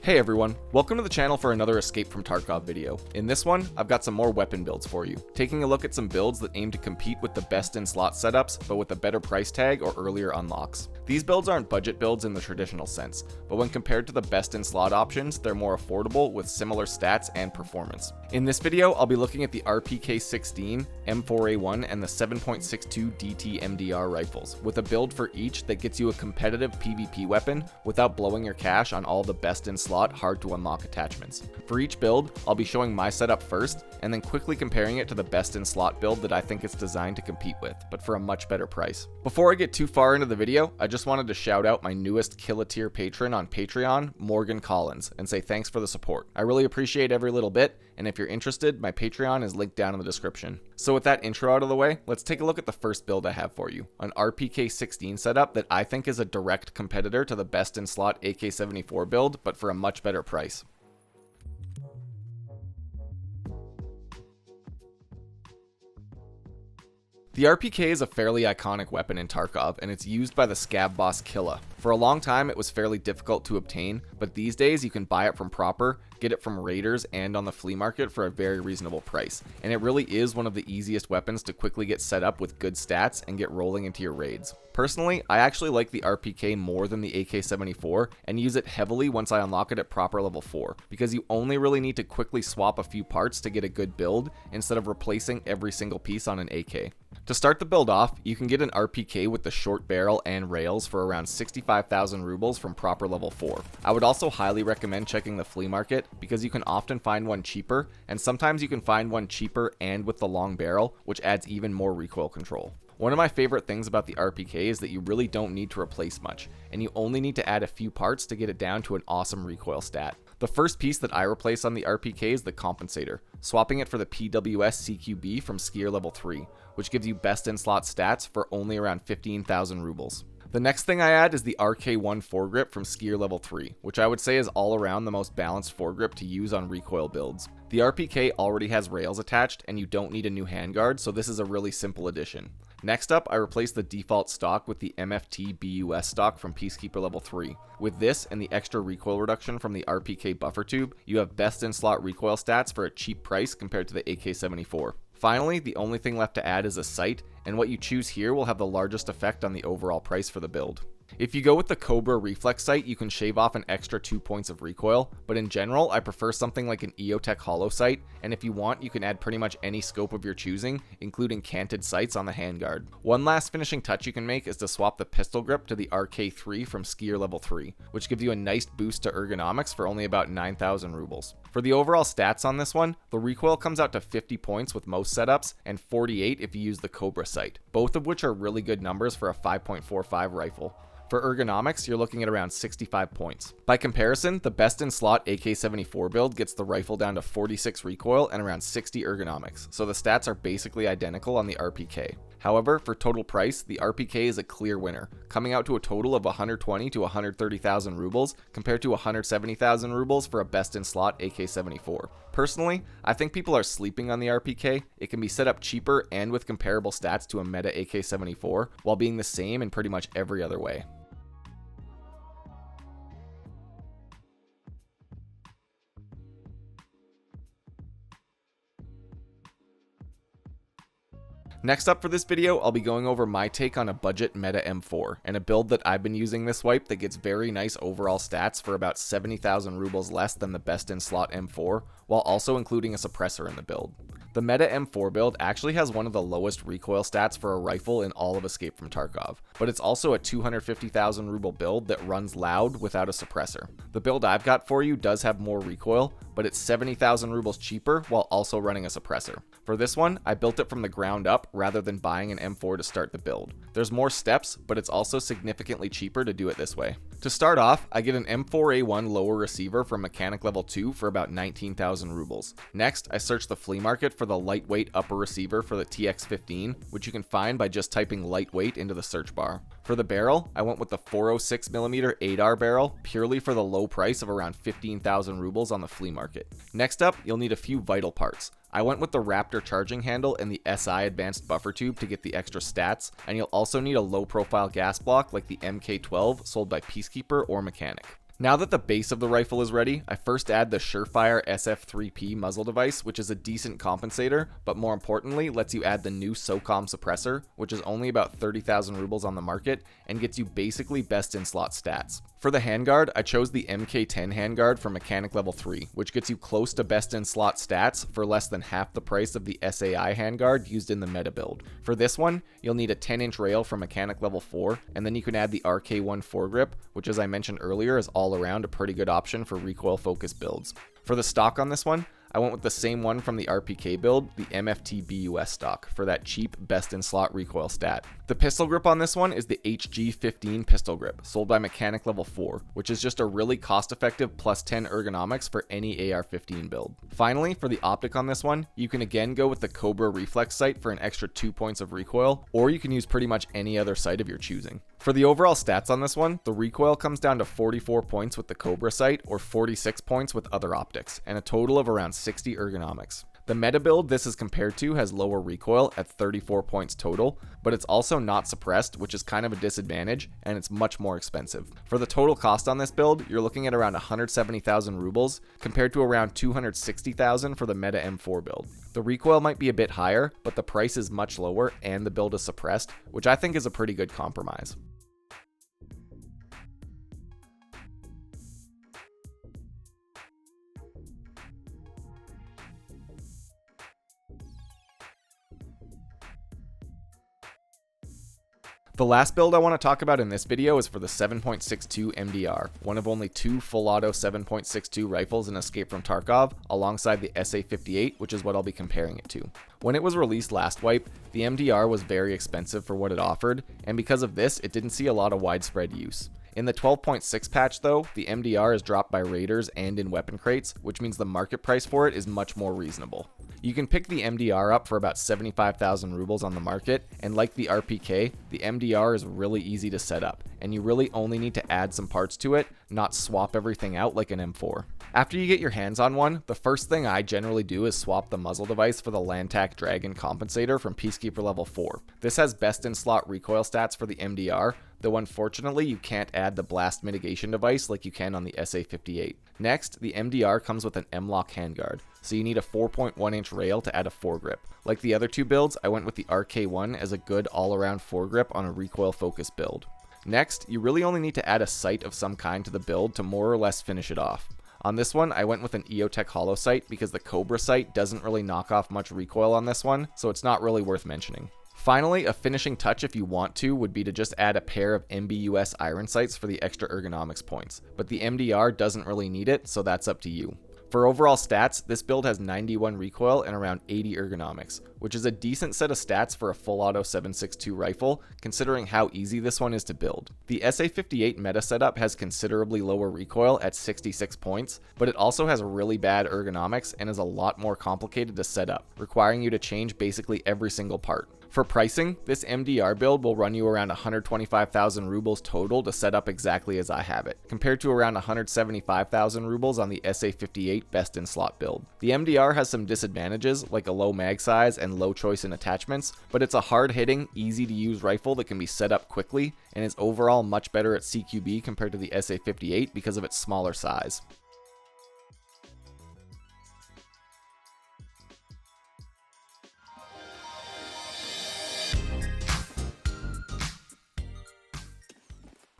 Hey everyone, welcome to the channel for another Escape from Tarkov video. In this one, I've got some more weapon builds for you, taking a look at some builds that aim to compete with the best in slot setups, but with a better price tag or earlier unlocks. These builds aren't budget builds in the traditional sense, but when compared to the best in slot options, they're more affordable with similar stats and performance. In this video, I'll be looking at the RPK-16, M4A1, and the 7.62 DT MDR rifles, with a build for each that gets you a competitive PvP weapon without blowing your cash on all the best in slot hard to unlock attachments. For each build, I'll be showing my setup first, and then quickly comparing it to the best in slot build that I think it's designed to compete with, but for a much better price. Before I get too far into the video, I just wanted to shout out my newest Kill a Tier patron on Patreon, Morgan Collins, and say thanks for the support. I really appreciate every little bit, and if you're interested, my Patreon is linked down in the description. So with that intro out of the way, let's take a look at the first build I have for you, an RPK-16 setup that I think is a direct competitor to the best in slot AK-74 build, but for a much better price. The RPK is a fairly iconic weapon in Tarkov, and it's used by the Scav boss Killa. For a long time, it was fairly difficult to obtain, but these days you can buy it from Proper, get it from raiders, and on the flea market for a very reasonable price. And it really is one of the easiest weapons to quickly get set up with good stats and get rolling into your raids. Personally, I actually like the RPK more than the AK-74 and use it heavily once I unlock it at Proper level 4, because you only really need to quickly swap a few parts to get a good build instead of replacing every single piece on an AK. To start the build off, you can get an RPK with the short barrel and rails for around 65,000 rubles from Proper level 4. I would also highly recommend checking the flea market because you can often find one cheaper, and sometimes you can find one cheaper and with the long barrel, which adds even more recoil control. One of my favorite things about the RPK is that you really don't need to replace much, and you only need to add a few parts to get it down to an awesome recoil stat. The first piece that I replace on the RPK is the compensator, swapping it for the PWS CQB from Skier level 3, which gives you best in slot stats for only around 15,000 rubles. The next thing I add is the RK1 foregrip from Skier level 3, which I would say is all around the most balanced foregrip to use on recoil builds. The RPK already has rails attached and you don't need a new handguard, so this is a really simple addition. Next up, I replaced the default stock with the MFT BUS stock from Peacekeeper level 3. With this and the extra recoil reduction from the RPK buffer tube, you have best in slot recoil stats for a cheap price compared to the AK-74. Finally, the only thing left to add is a sight, and what you choose here will have the largest effect on the overall price for the build. If you go with the Cobra reflex sight, you can shave off an extra 2 points of recoil, but in general, I prefer something like an EOTech hollow sight, and if you want, you can add pretty much any scope of your choosing, including canted sights on the handguard. One last finishing touch you can make is to swap the pistol grip to the RK3 from Skier level 3, which gives you a nice boost to ergonomics for only about 9,000 rubles. For the overall stats on this one, the recoil comes out to 50 points with most setups, and 48 if you use the Cobra sight, both of which are really good numbers for a 5.45 rifle. For ergonomics, you're looking at around 65 points. By comparison, the best in slot AK-74 build gets the rifle down to 46 recoil and around 60 ergonomics, so the stats are basically identical on the RPK. However, for total price, the RPK is a clear winner, coming out to a total of 120 to 130,000 rubles compared to 170,000 rubles for a best in slot AK-74. Personally, I think people are sleeping on the RPK. It can be set up cheaper and with comparable stats to a meta AK-74 while being the same in pretty much every other way. Next up for this video, I'll be going over my take on a budget meta M4, and a build that I've been using this wipe that gets very nice overall stats for about 70,000 rubles less than the best in slot M4, while also including a suppressor in the build. The meta M4 build actually has one of the lowest recoil stats for a rifle in all of Escape from Tarkov, but it's also a 250,000 ruble build that runs loud without a suppressor. The build I've got for you does have more recoil, but it's 70,000 rubles cheaper while also running a suppressor. For this one, I built it from the ground up rather than buying an M4 to start the build. There's more steps, but it's also significantly cheaper to do it this way. To start off, I get an M4A1 lower receiver from Mechanic level 2 for about 19,000 rubles. Next, I search the flea market for the lightweight upper receiver for the TX15, which you can find by just typing lightweight into the search bar. For the barrel, I went with the 406mm 8R barrel purely for the low price of around 15,000 rubles on the flea market. Next up, you'll need a few vital parts. I went with the Raptor charging handle and the SI advanced buffer tube to get the extra stats, and you'll also need a low profile gas block like the MK12 sold by Peacekeeper or Mechanic. Now that the base of the rifle is ready, I first add the Surefire SF3P muzzle device, which is a decent compensator, but more importantly, lets you add the new SOCOM suppressor, which is only about 30,000 rubles on the market, and gets you basically best in slot stats. For the handguard, I chose the MK10 handguard for mechanic level 3, which gets you close to best in slot stats for less than half the price of the SAI handguard used in the meta build. For this one, you'll need a 10-inch rail for mechanic level 4, and then you can add the RK1 foregrip, which as I mentioned earlier is all around a pretty good option for recoil focused builds. For the stock on this one, I went with the same one from the RPK build, the MFT BUS stock, for that cheap best in slot recoil stat. The pistol grip on this one is the HG15 pistol grip, sold by mechanic level 4, which is just a really cost effective plus 10 ergonomics for any AR-15 build. Finally, for the optic on this one, you can again go with the Cobra reflex sight for an extra 2 points of recoil, or you can use pretty much any other sight of your choosing. For the overall stats on this one, the recoil comes down to 44 points with the Cobra sight or 46 points with other optics, and a total of around 60 ergonomics. The meta build this is compared to has lower recoil at 34 points total, but it's also not suppressed, which is kind of a disadvantage, and it's much more expensive. For the total cost on this build, you're looking at around 170,000 rubles, compared to around 260,000 for the meta M4 build. The recoil might be a bit higher, but the price is much lower and the build is suppressed, which I think is a pretty good compromise. The last build I want to talk about in this video is for the 7.62 MDR, one of only 2 full auto 7.62 rifles in Escape from Tarkov, alongside the SA58, which is what I'll be comparing it to. When it was released last wipe, the MDR was very expensive for what it offered, and because of this, it didn't see a lot of widespread use. In the 12.6 patch though, the MDR is dropped by raiders and in weapon crates, which means the market price for it is much more reasonable. You can pick the MDR up for about 75,000 rubles on the market, and like the RPK, the MDR is really easy to set up, and you really only need to add some parts to it, not swap everything out like an M4. After you get your hands on one, the first thing I generally do is swap the muzzle device for the Lantac Dragon compensator from Peacekeeper level 4. This has best in slot recoil stats for the MDR, though unfortunately you can't add the blast mitigation device like you can on the SA58. Next, the MDR comes with an M-LOK handguard, so you need a 4.1 inch rail to add a foregrip. Like the other two builds, I went with the RK1 as a good all-around foregrip on a recoil focused build. Next, you really only need to add a sight of some kind to the build to more or less finish it off. On this one, I went with an EOTech holo sight because the Cobra sight doesn't really knock off much recoil on this one, so it's not really worth mentioning. Finally, a finishing touch if you want to would be to just add a pair of MBUS iron sights for the extra ergonomics points, but the MDR doesn't really need it, so that's up to you. For overall stats, this build has 91 recoil and around 80 ergonomics, which is a decent set of stats for a full auto 7.62 rifle, considering how easy this one is to build. The SA58 meta setup has considerably lower recoil at 66 points, but it also has really bad ergonomics and is a lot more complicated to set up, requiring you to change basically every single part. For pricing, this MDR build will run you around 125,000 rubles total to set up exactly as I have it, compared to around 175,000 rubles on the SA58 best in slot build. The MDR has some disadvantages like a low mag size and low choice in attachments, but it's a hard-hitting, easy-to-use rifle that can be set up quickly and is overall much better at CQB compared to the SA58 because of its smaller size.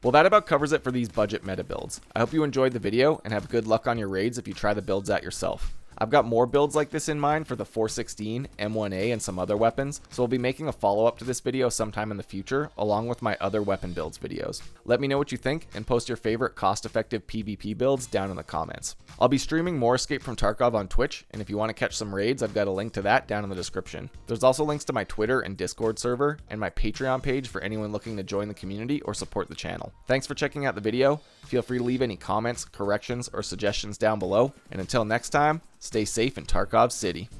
Well, that about covers it for these budget meta builds. I hope you enjoyed the video and have good luck on your raids if you try the builds out yourself. I've got more builds like this in mind for the 416, M1A, and some other weapons, so I'll be making a follow-up to this video sometime in the future, along with my other weapon builds videos. Let me know what you think, and post your favorite cost-effective PvP builds down in the comments. I'll be streaming more Escape from Tarkov on Twitch, and if you want to catch some raids, I've got a link to that down in the description. There's also links to my Twitter and Discord server, and my Patreon page for anyone looking to join the community or support the channel. Thanks for checking out the video. Feel free to leave any comments, corrections, or suggestions down below, and until next time, stay safe in Tarkov City.